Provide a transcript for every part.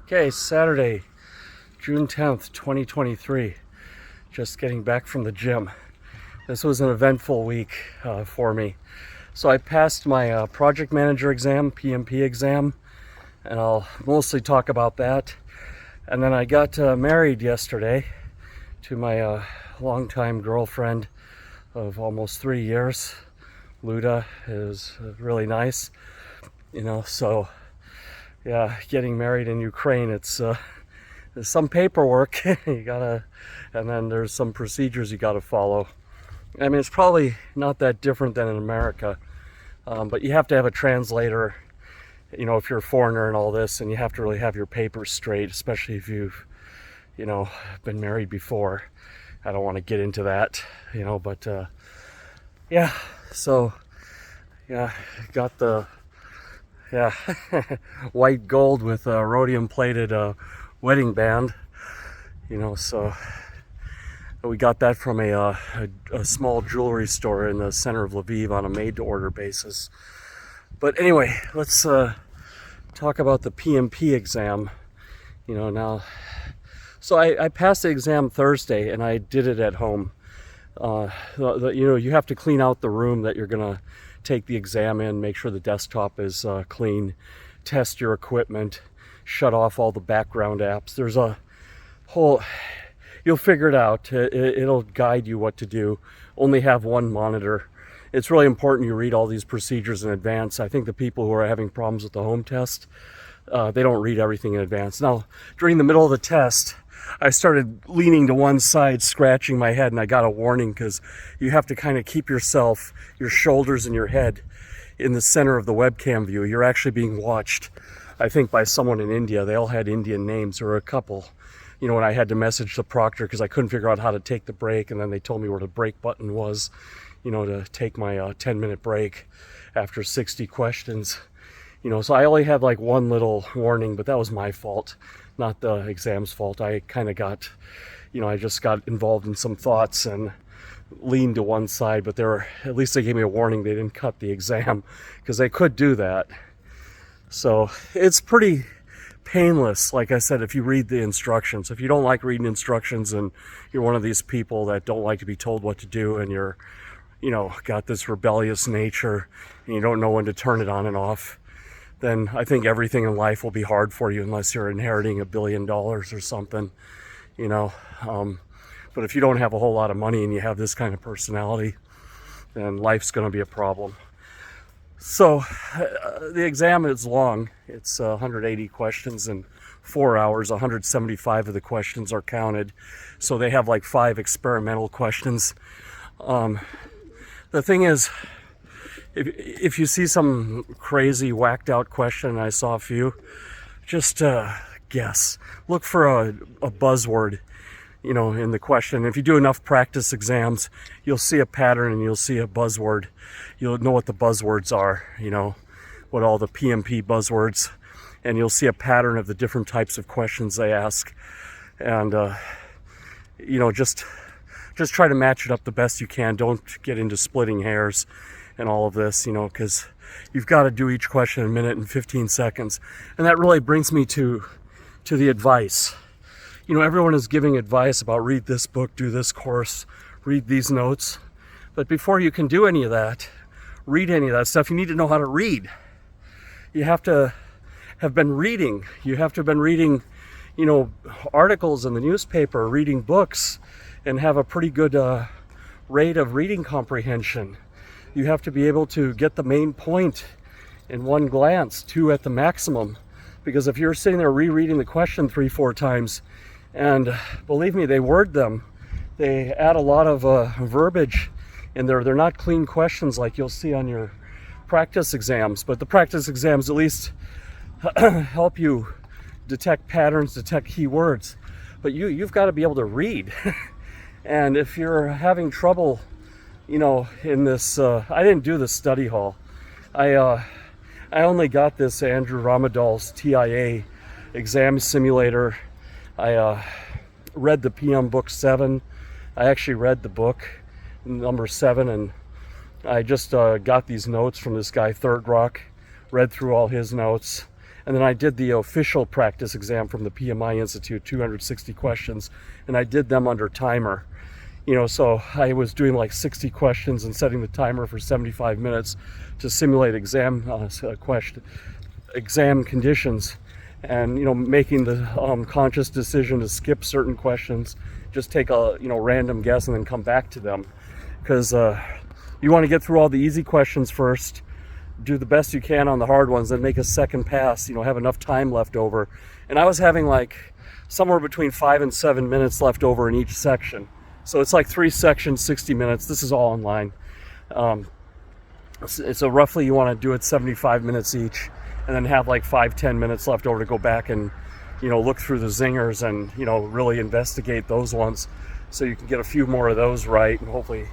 Okay, Saturday, June 10th, 2023. Just getting back from the gym. This was an eventful week for me. So I passed my project manager exam, PMP exam, and I'll mostly talk about that. And then I got married yesterday to my longtime girlfriend of almost 3 years. Luda is really nice, so yeah, getting married in Ukraine, it's there's some paperwork you gotta, and then there's some procedures you gotta follow. I mean, it's probably not that different than in America, but you have to have a translator, if you're a foreigner and all this, and you have to really have your papers straight, especially if you've, been married before. I don't want to get into that, but yeah, so yeah, got the white gold with a rhodium plated wedding band, so we got that from a small jewelry store in the center of Lviv on a made to order basis. But anyway, let's talk about the PMP exam. Now, so I passed the exam Thursday and I did it at home. You have to clean out the room that you're gonna take the exam in, make sure the desktop is clean, test your equipment, shut off all the background apps. There's a whole, you'll figure it out. It'll guide you what to do. Only have one monitor. It's really important you read all these procedures in advance. I think the people who are having problems with the home test, they don't read everything in advance. Now, during the middle of the test, I started leaning to one side, scratching my head, and I got a warning because you have to kind of keep your shoulders and your head in the center of the webcam view. You're actually being watched, I think, by someone in India. They all had Indian names, or a couple. And I had to message the proctor because I couldn't figure out how to take the break, and then they told me where the break button was, to take my 10-minute break after 60 questions. So I only had like one little warning, but that was my fault, not the exam's fault. I kind of got, I just got involved in some thoughts and leaned to one side, but at least they gave me a warning. They didn't cut the exam because they could do that. So it's pretty painless, like I said, if you read the instructions. If you don't like reading instructions and you're one of these people that don't like to be told what to do, and you're, got this rebellious nature and you don't know when to turn it on and off, then I think everything in life will be hard for you unless you're inheriting $1 billion or something, but if you don't have a whole lot of money and you have this kind of personality, then life's going to be a problem. So the exam is long. It's 180 questions in 4 hours. 175 of the questions are counted. So they have like 5 experimental questions. The thing is, if you see some crazy whacked out question, and I saw a few, just guess. Look for a buzzword, in the question. If you do enough practice exams, you'll see a pattern and you'll see a buzzword. You'll know what the buzzwords are, what all the PMP buzzwords, and you'll see a pattern of the different types of questions they ask. And, just try to match it up the best you can. Don't get into splitting hairs and all of this, because you've got to do each question in 1 minute and 15 seconds. And that really brings me to the advice. Everyone is giving advice about read this book, do this course, read these notes. But before you can do any of that, read any of that stuff, you need to know how to read. You have to have been reading. You have to have been reading, articles in the newspaper, reading books, and have a pretty good rate of reading comprehension. You have to be able to get the main point in one glance, 2 at the maximum. Because if you're sitting there rereading the question 3-4 times, and believe me, they word them, they add a lot of verbiage in there. They're not clean questions like you'll see on your practice exams, but the practice exams at least help you detect patterns, detect key words. But you've got to be able to read. And if you're having trouble, in this, I didn't do the study hall. I only got this Andrew Ramadal's TIA exam simulator. I read the PM book 7. I actually read the book number 7, and I just got these notes from this guy Third Rock, read through all his notes, And then I did the official practice exam from the PMI Institute, 260 questions, and I did them under timer. So I was doing like 60 questions and setting the timer for 75 minutes to simulate exam conditions, and making the conscious decision to skip certain questions, just take a random guess and then come back to them, because you want to get through all the easy questions first, do the best you can on the hard ones, then make a second pass, have enough time left over. And I was having like somewhere between 5 and 7 minutes left over in each section. So it's like 3 sections, 60 minutes. This is all online. So roughly you want to do it 75 minutes each, and then have like 5-10 minutes left over to go back and look through the zingers and really investigate those ones, so you can get a few more of those right, and hopefully.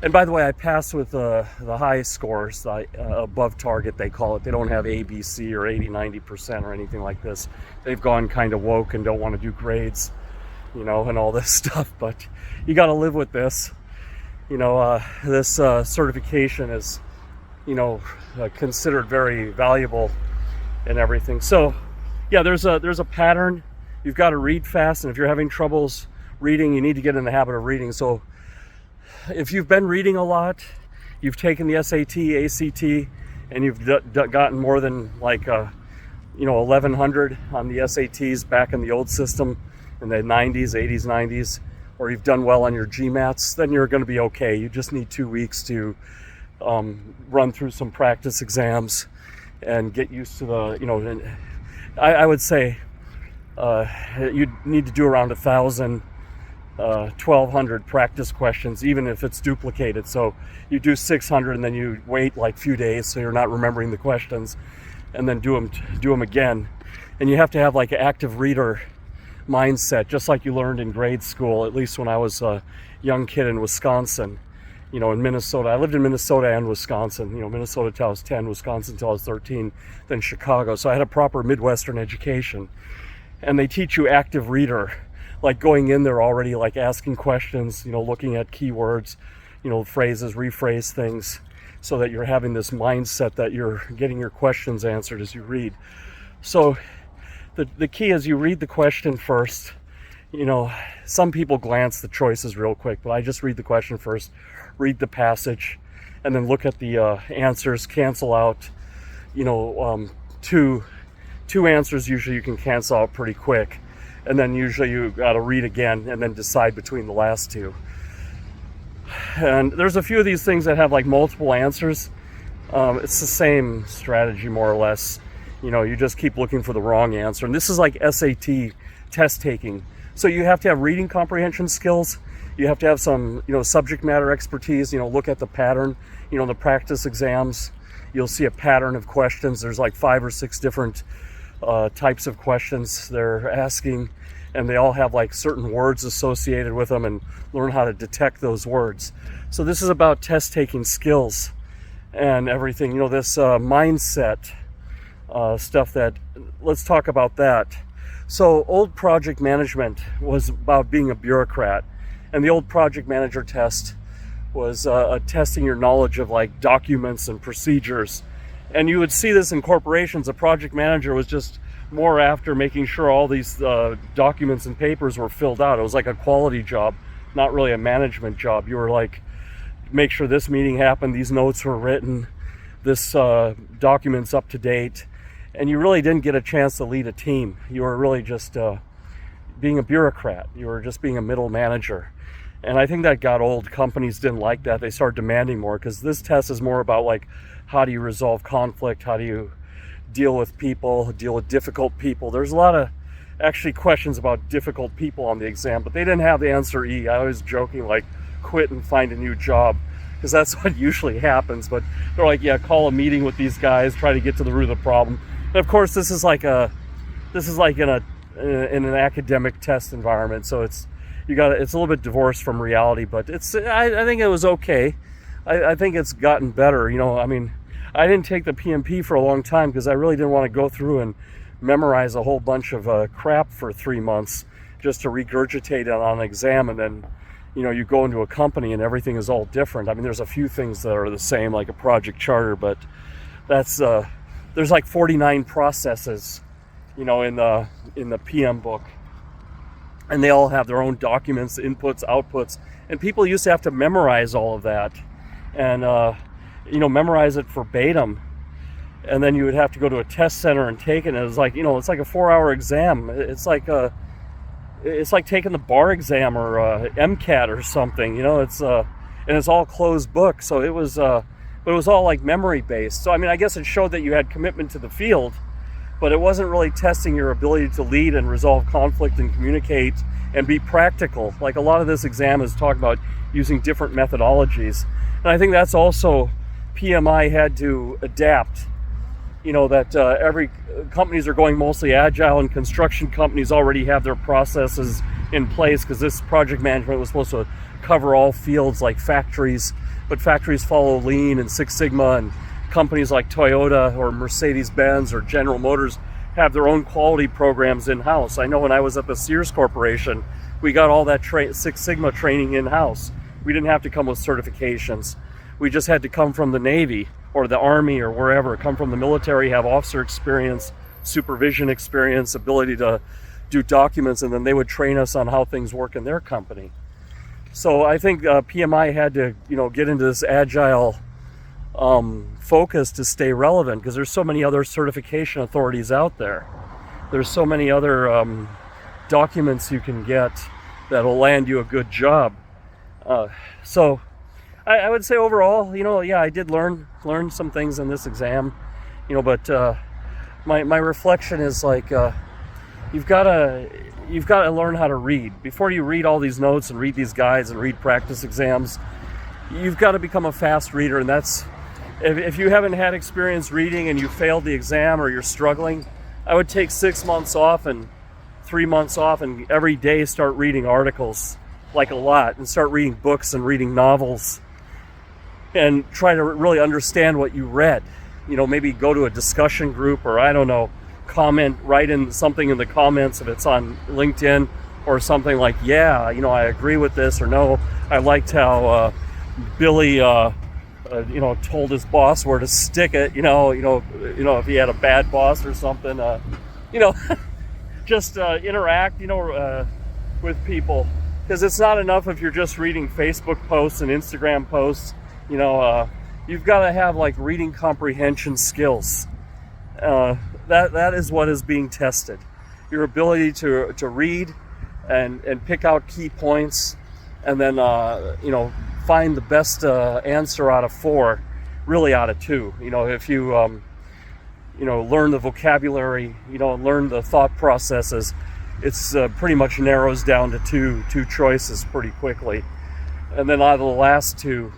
And by the way, I passed with the high scores, the above target they call it. They don't have A, B, C or 80-90% or anything like this. They've gone kind of woke and don't want to do grades, and all this stuff, but you got to live with this. This certification is considered very valuable and everything. So yeah, there's a pattern. You've got to read fast, and if you're having troubles reading, you need to get in the habit of reading. So if you've been reading a lot, you've taken the SAT, ACT, and you've gotten more than like 1100 on the SATs back in the old system in the 90s, 80s, 90s, or you've done well on your GMATs, then you're going to be okay. You just need 2 weeks to run through some practice exams and get used to the, I would say you need to do around 1,000, 1,200 practice questions, even if it's duplicated. So you do 600 and then you wait like a few days so you're not remembering the questions, and then do them again. And you have to have like an active reader mindset, just like you learned in grade school, at least when I was a young kid in Wisconsin. In Minnesota. I lived in Minnesota and Wisconsin. Minnesota till I was 10, Wisconsin till I was 13, then Chicago. So I had a proper Midwestern education. And they teach you active reader, like going in there already, like asking questions, looking at keywords, phrases, rephrase things, so that you're having this mindset that you're getting your questions answered as you read. So the key is you read the question first. Some people glance the choices real quick, but I just read the question first, read the passage, and then look at the answers, cancel out, two answers usually you can cancel out pretty quick, and then usually you got to read again and then decide between the last two. And there's a few of these things that have like multiple answers. It's the same strategy more or less. You just keep looking for the wrong answer. And this is like SAT test taking. So you have to have reading comprehension skills. You have to have some, subject matter expertise. Look at the pattern. The practice exams, you'll see a pattern of questions. There's like 5 or 6 different types of questions they're asking, and they all have like certain words associated with them, and learn how to detect those words. So this is about test taking skills and everything. This mindset stuff, that let's talk about that. So old project management was about being a bureaucrat, and the old project manager test was testing your knowledge of like documents and procedures. And you would see this in corporations. A project manager was just more after making sure all these documents and papers were filled out. It was like a quality job, not really a management job. You were like, make sure this meeting happened, these notes were written, this document's up to date. And you really didn't get a chance to lead a team. You were really just being a bureaucrat. You were just being a middle manager. And I think that got old. Companies didn't like that. They started demanding more, because this test is more about like, how do you resolve conflict? How do you deal with people, deal with difficult people? There's a lot of actually questions about difficult people on the exam, but they didn't have the answer E. I was joking, like, quit and find a new job, because that's what usually happens. But they're like, yeah, call a meeting with these guys, try to get to the root of the problem. And of course, this is like in an academic test environment, so it's a little bit divorced from reality. But I think it was okay. I think it's gotten better. I didn't take the PMP for a long time because I really didn't want to go through and memorize a whole bunch of crap for 3 months just to regurgitate it on an exam, and then you go into a company and everything is all different. There's a few things that are the same, like a project charter, but that's there's like 49 processes, in the PM book, and they all have their own documents, inputs, outputs, and people used to have to memorize all of that, and memorize it verbatim, and then you would have to go to a test center and take it. And it was like, it's like a 4-hour exam. It's like taking the bar exam or MCAT or something. And it's all closed book. So it was, but it was all like memory based. So I guess it showed that you had commitment to the field, but it wasn't really testing your ability to lead and resolve conflict and communicate and be practical. Like a lot of this exam is talking about using different methodologies. And I think that's also PMI had to adapt. That every companies are going mostly agile, and construction companies already have their processes in place, because this project management was supposed to cover all fields like factories, but factories follow Lean and Six Sigma, and companies like Toyota or Mercedes-Benz or General Motors have their own quality programs in-house. I know when I was at the Sears Corporation, we got all that Six Sigma training in-house. We didn't have to come with certifications. We just had to come from the Navy or the Army or wherever, come from the military, have officer experience, supervision experience, ability to do documents, and then they would train us on how things work in their company. So I think PMI had to, get into this agile focus to stay relevant, because there's so many other certification authorities out there. There's so many other documents you can get that'll land you a good job. So I would say overall, I did learn some things in this exam, but my reflection is like, you've got to learn how to read. Before you read all these notes and read these guides and read practice exams, you've got to become a fast reader. And that's, if you haven't had experience reading and you failed the exam or you're struggling, I would take 6 months off and 3 months off, and every day start reading articles, like a lot, and start reading books and reading novels, and try to really understand what you read. Maybe go to a discussion group, or I don't know, write in something in the comments if it's on LinkedIn or something, like, I agree with this, or no, I liked how Billy told his boss where to stick it, if he had a bad boss or something, just interact, with people, because it's not enough if you're just reading Facebook posts and Instagram posts. You've got to have like reading comprehension skills. That is what is being tested. Your ability to read and pick out key points, and then find the best answer out of 4, really out of 2. If you learn the vocabulary, learn the thought processes, it's pretty much narrows down to two choices pretty quickly. And then out of the last 2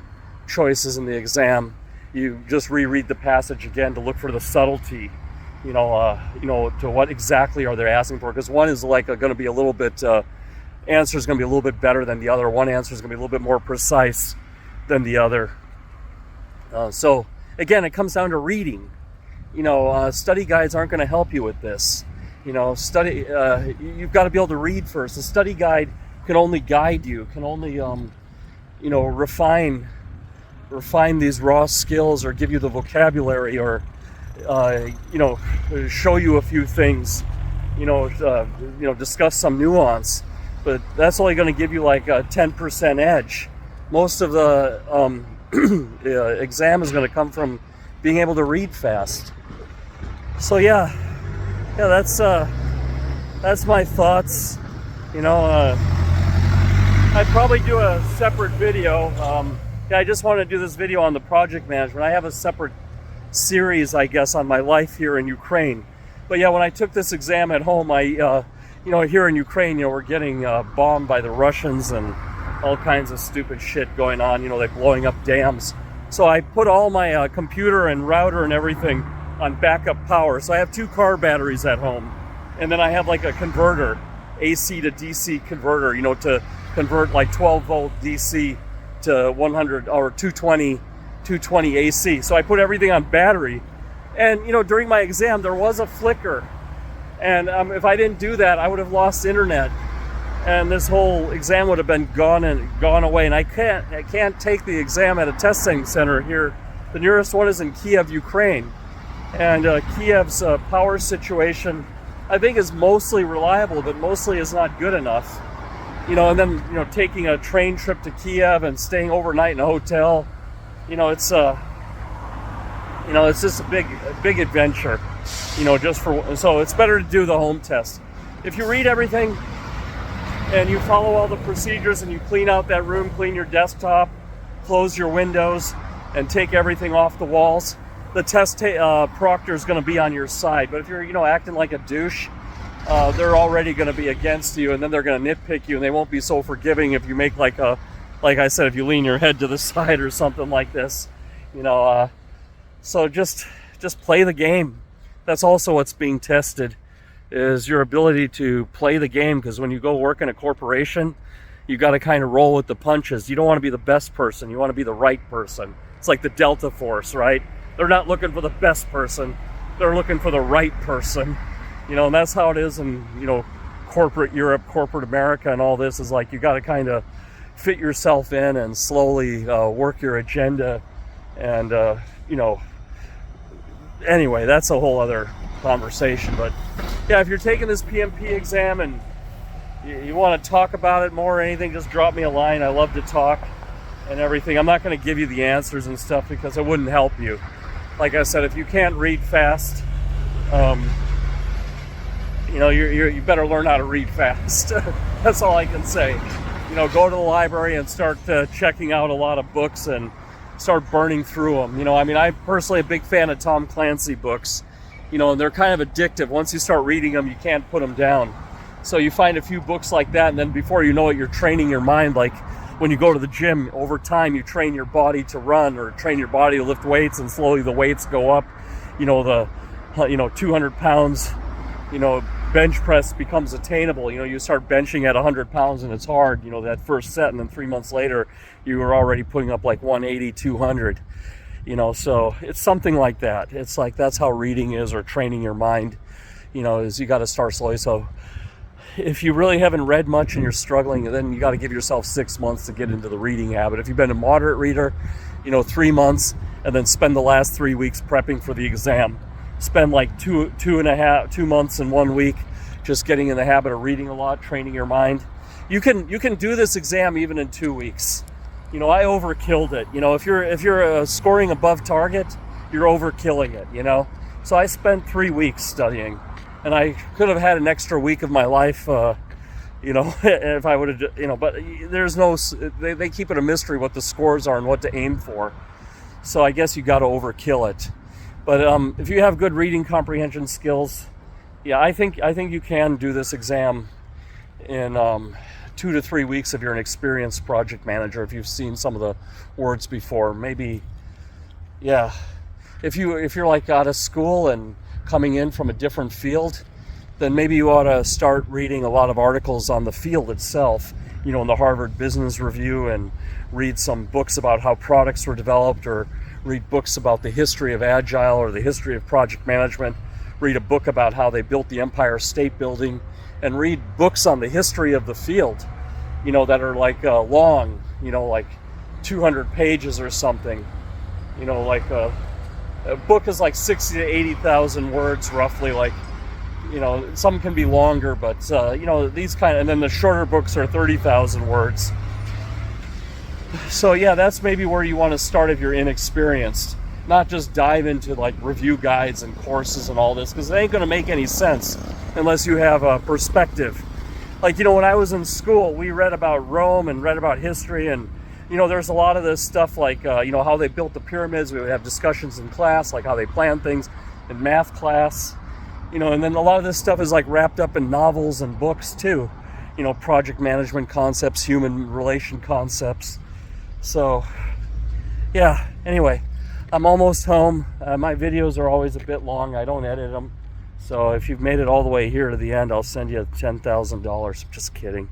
choices in the exam, you just reread the passage again to look for the subtlety, to what exactly are they asking for, because one is like going to be a little bit, answer is going to be a little bit better than the other. One answer is going to be a little bit more precise than the other. So again, it comes down to reading. Study guides aren't going to help you with this. Study, you've got to be able to read first. A study guide can only guide you, can only, refine these raw skills, or give you the vocabulary, or, show you a few things, discuss some nuance. But that's only going to give you like a 10% edge. Most of the exam is going to come from being able to read fast. So that's my thoughts. I'd probably do a separate video. I just want to do this video on the project management. I have a separate series, I guess, on my life here in Ukraine. But when I took this exam at home, here in Ukraine, we're getting bombed by the Russians and all kinds of stupid shit going on. They're blowing up dams. So I put all my computer and router and everything on backup power. So I have 2 car batteries at home. And then I have like a converter, AC to DC converter, to convert like 12 volt DC to 100 or 220 AC. So I put everything on battery. And, during my exam, there was a flicker. And if I didn't do that, I would have lost internet. And this whole exam would have been gone away. And I can't take the exam at a testing center here. The nearest one is in Kiev, Ukraine. And Kiev's power situation, I think, is mostly reliable, but mostly is not good enough. And then, taking a train trip to Kiev and staying overnight in a hotel, it's just a big adventure, so it's better to do the home test. If you read everything and you follow all the procedures and you clean out that room, clean your desktop, close your windows, and take everything off the walls, the test proctor is going to be on your side. But if you're, acting like a douche, they're already going to be against you, and then they're going to nitpick you, and they won't be so forgiving if you make like I said, if you lean your head to the side or something like this, So just play the game. That's also what's being tested, is your ability to play the game, because when you go work in a corporation, you got to kind of roll with the punches. You don't want to be the best person. You want to be the right person. It's like the Delta Force, right? They're not looking for the best person. They're looking for the right person. And that's how it is in, corporate Europe, corporate America, and all this is like you got to kind of fit yourself in and slowly work your agenda. And, anyway, that's a whole other conversation. But yeah, if you're taking this PMP exam and you want to talk about it more or anything, just drop me a line. I love to talk and everything. I'm not going to give you the answers and stuff because it wouldn't help you. Like I said, if you can't read fast, you better learn how to read fast. That's all I can say. Go to the library and start checking out a lot of books and start burning through them. I'm personally a big fan of Tom Clancy books, and they're kind of addictive. Once you start reading them, you can't put them down. So you find a few books like that, and then before you know it, you're training your mind. Like when you go to the gym, over time, you train your body to run or train your body to lift weights, and slowly the weights go up. 200 pounds, bench press becomes attainable. You start benching at 100 pounds and it's hard, that first set, and then 3 months later, you were already putting up like 180, 200, so it's something like that. It's like, that's how reading is, or training your mind, is you got to start slowly. So if you really haven't read much and you're struggling, then you got to give yourself 6 months to get into the reading habit. If you've been a moderate reader, 3 months, and then spend the last 3 weeks prepping for the exam. Spend like 2 months and 1 week just getting in the habit of reading a lot, training your mind. You can do this exam even in 2 weeks. I overkilled it. If you're scoring above target, you're overkilling it. So I spent 3 weeks studying, and I could have had an extra week of my life, if I would have, but there's no. They keep it a mystery what the scores are and what to aim for. So I guess you got to overkill it. But if you have good reading comprehension skills, yeah, I think you can do this exam in 2 to 3 weeks if you're an experienced project manager. If you've seen some of the words before, maybe, yeah. If you're like out of school and coming in from a different field, then maybe you ought to start reading a lot of articles on the field itself. In the Harvard Business Review, and read some books about how products were developed, or read books about the history of Agile or the history of project management, read a book about how they built the Empire State Building, and read books on the history of the field, that are like long, like 200 pages or something. Like a book is like 60 to 80,000 words roughly, like, some can be longer, but, these kind of, and then the shorter books are 30,000 words. So yeah, that's maybe where you want to start if you're inexperienced. Not just dive into like review guides and courses and all this, because it ain't going to make any sense unless you have a perspective. Like, when I was in school, we read about Rome and read about history, and, there's a lot of this stuff like, how they built the pyramids. We would have discussions in class, like how they planned things in math class, and then a lot of this stuff is like wrapped up in novels and books too, project management concepts, human relation concepts. So, yeah, anyway, I'm almost home. My videos are always a bit long. I don't edit them. So if you've made it all the way here to the end, I'll send you $10,000. Just kidding.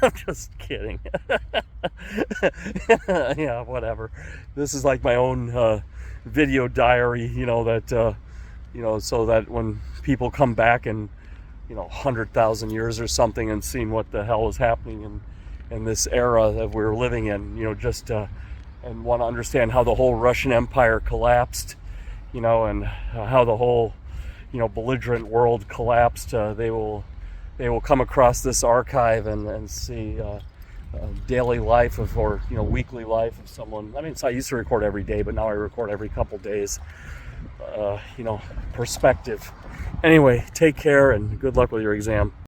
I'm just kidding. Yeah, whatever. This is like my own video diary, that, so that when people come back in, 100,000 years or something and seeing what the hell is happening in this era that we're living in, and want to understand how the whole Russian Empire collapsed, you know, and how the whole, you know, belligerent world collapsed, they will come across this archive and see daily life of, or, you know, weekly life of someone. I mean, so I used to record every day, but now I record every couple days. You know, perspective. Anyway, take care and good luck with your exam.